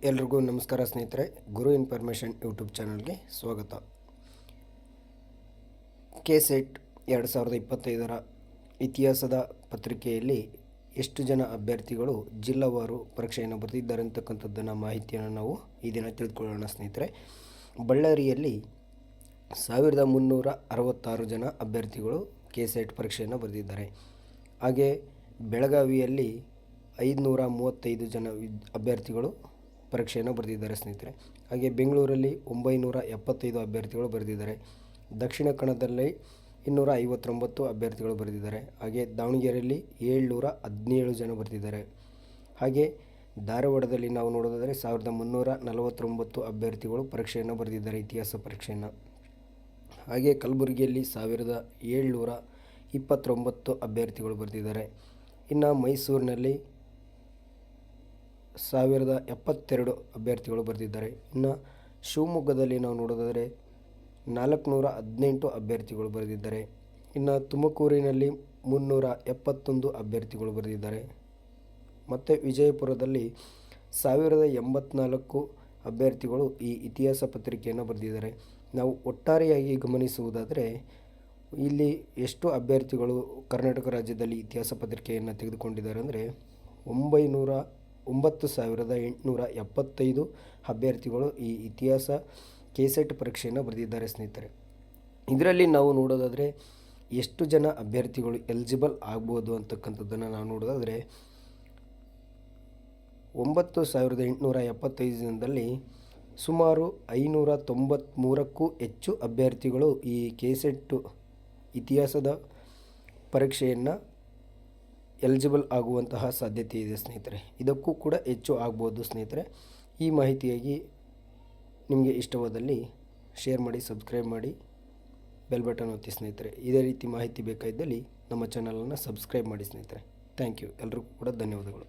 ಎಲ್ರಿಗೂ ನಮಸ್ಕಾರ ಸ್ನೇಹಿತರೆ. ಗುರು ಇನ್ಫಾರ್ಮೇಷನ್ ಯೂಟ್ಯೂಬ್ ಚಾನಲ್ಗೆ ಸ್ವಾಗತ. ಕೆಸೆಟ್ 2025ರ ಇತಿಹಾಸದ ಪತ್ರಿಕೆಯಲ್ಲಿ ಎಷ್ಟು ಜನ ಅಭ್ಯರ್ಥಿಗಳು ಜಿಲ್ಲಾವಾರು ಪರೀಕ್ಷೆಯನ್ನು ಬರೆದಿದ್ದಾರೆ ಅಂತಕ್ಕಂಥದ್ದನ್ನು ಮಾಹಿತಿಯನ್ನು ನಾವು ಈ ದಿನ ತಿಳಿದುಕೊಳ್ಳೋಣ ಸ್ನೇಹಿತರೆ. ಬಳ್ಳಾರಿಯಲ್ಲಿ 1366 ಜನ ಅಭ್ಯರ್ಥಿಗಳು ಕೆಸೆಟ್ ಪರೀಕ್ಷೆಯನ್ನು ಬರೆದಿದ್ದಾರೆ. ಹಾಗೆ ಬೆಳಗಾವಿಯಲ್ಲಿ 535 ಜನ ಅಭ್ಯರ್ಥಿಗಳು ಪರೀಕ್ಷೆಯನ್ನು ಬರೆದಿದ್ದಾರೆ ಸ್ನೇಹಿತರೆ. ಹಾಗೆ ಬೆಂಗಳೂರಲ್ಲಿ 975 ಅಭ್ಯರ್ಥಿಗಳು ಬರೆದಿದ್ದಾರೆ. ದಕ್ಷಿಣ ಕನ್ನಡದಲ್ಲಿ 259 ಅಭ್ಯರ್ಥಿಗಳು ಬರೆದಿದ್ದಾರೆ. ಹಾಗೆ ದಾವಣಗೆರೆಯಲ್ಲಿ 717 ಜನ ಬರೆದಿದ್ದಾರೆ. ಹಾಗೆ ಧಾರವಾಡದಲ್ಲಿ ನಾವು ನೋಡೋದಾದರೆ 1349 ಅಭ್ಯರ್ಥಿಗಳು ಪರೀಕ್ಷೆಯನ್ನು ಬರೆದಿದ್ದಾರೆ, ಇತಿಹಾಸ ಪರೀಕ್ಷೆಯನ್ನು. ಹಾಗೆ ಕಲಬುರಗಿಯಲ್ಲಿ 1729 ಅಭ್ಯರ್ಥಿಗಳು ಬರೆದಿದ್ದಾರೆ. ಇನ್ನು ಮೈಸೂರಿನಲ್ಲಿ 1072 ಅಭ್ಯರ್ಥಿಗಳು ಬರೆದಿದ್ದಾರೆ. ಇನ್ನು ಶಿವಮೊಗ್ಗದಲ್ಲಿ ನಾವು ನೋಡೋದಾದರೆ 418 ಅಭ್ಯರ್ಥಿಗಳು ಬರೆದಿದ್ದಾರೆ. ಇನ್ನು ತುಮಕೂರಿನಲ್ಲಿ 371 ಅಭ್ಯರ್ಥಿಗಳು ಬರೆದಿದ್ದಾರೆ. ಮತ್ತು ವಿಜಯಪುರದಲ್ಲಿ 1084 ಅಭ್ಯರ್ಥಿಗಳು ಈ ಇತಿಹಾಸ ಪತ್ರಿಕೆಯನ್ನು ಬರೆದಿದ್ದಾರೆ. ನಾವು ಒಟ್ಟಾರೆಯಾಗಿ ಗಮನಿಸುವುದಾದರೆ ಇಲ್ಲಿ ಎಷ್ಟು ಅಭ್ಯರ್ಥಿಗಳು ಕರ್ನಾಟಕ ರಾಜ್ಯದಲ್ಲಿ ಇತಿಹಾಸ ಪತ್ರಿಕೆಯನ್ನು ತೆಗೆದುಕೊಂಡಿದ್ದಾರೆ ಅಂದರೆ 9,875 ಅಭ್ಯರ್ಥಿಗಳು ಈ ಇತಿಹಾಸ ಕೆಸೆಟ್ ಪರೀಕ್ಷೆಯನ್ನು ಬರೆದಿದ್ದಾರೆ ಸ್ನೇಹಿತರೆ. ಇದರಲ್ಲಿ ನಾವು ನೋಡೋದಾದರೆ ಎಷ್ಟು ಜನ ಅಭ್ಯರ್ಥಿಗಳು ಎಲಿಜಿಬಲ್ ಆಗ್ಬೋದು ಅಂತಕ್ಕಂಥದ್ದನ್ನು ನಾವು ನೋಡೋದಾದರೆ 9,875 ಜನದಲ್ಲಿ ಸುಮಾರು 593ಕ್ಕೂ ಹೆಚ್ಚು ಅಭ್ಯರ್ಥಿಗಳು ಈ ಕೆಸೆಟ್ ಇತಿಹಾಸದ ಪರೀಕ್ಷೆಯನ್ನು ಎಲಿಜಿಬಲ್ ಆಗುವಂತಹ ಸಾಧ್ಯತೆ ಇದೆ ಸ್ನೇಹಿತರೆ. ಇದಕ್ಕೂ ಕೂಡ ಹೆಚ್ಚು ಆಗ್ಬೋದು ಸ್ನೇಹಿತರೆ. ಈ ಮಾಹಿತಿಯಾಗಿ ನಿಮಗೆ ಇಷ್ಟವಾದಲ್ಲಿ ಶೇರ್ ಮಾಡಿ, ಸಬ್ಸ್ಕ್ರೈಬ್ ಮಾಡಿ, ಬೆಲ್ ಬಟನ್ ಒತ್ತಿ ಸ್ನೇಹಿತರೆ. ಇದೇ ರೀತಿ ಮಾಹಿತಿ ಬೇಕಾಗಿದ್ದಲ್ಲಿ ನಮ್ಮ ಚಾನಲನ್ನು ಸಬ್ಸ್ಕ್ರೈಬ್ ಮಾಡಿ ಸ್ನೇಹಿತರೆ. Thank you. ಎಲ್ರಿಗೂ ಕೂಡ ಧನ್ಯವಾದಗಳು.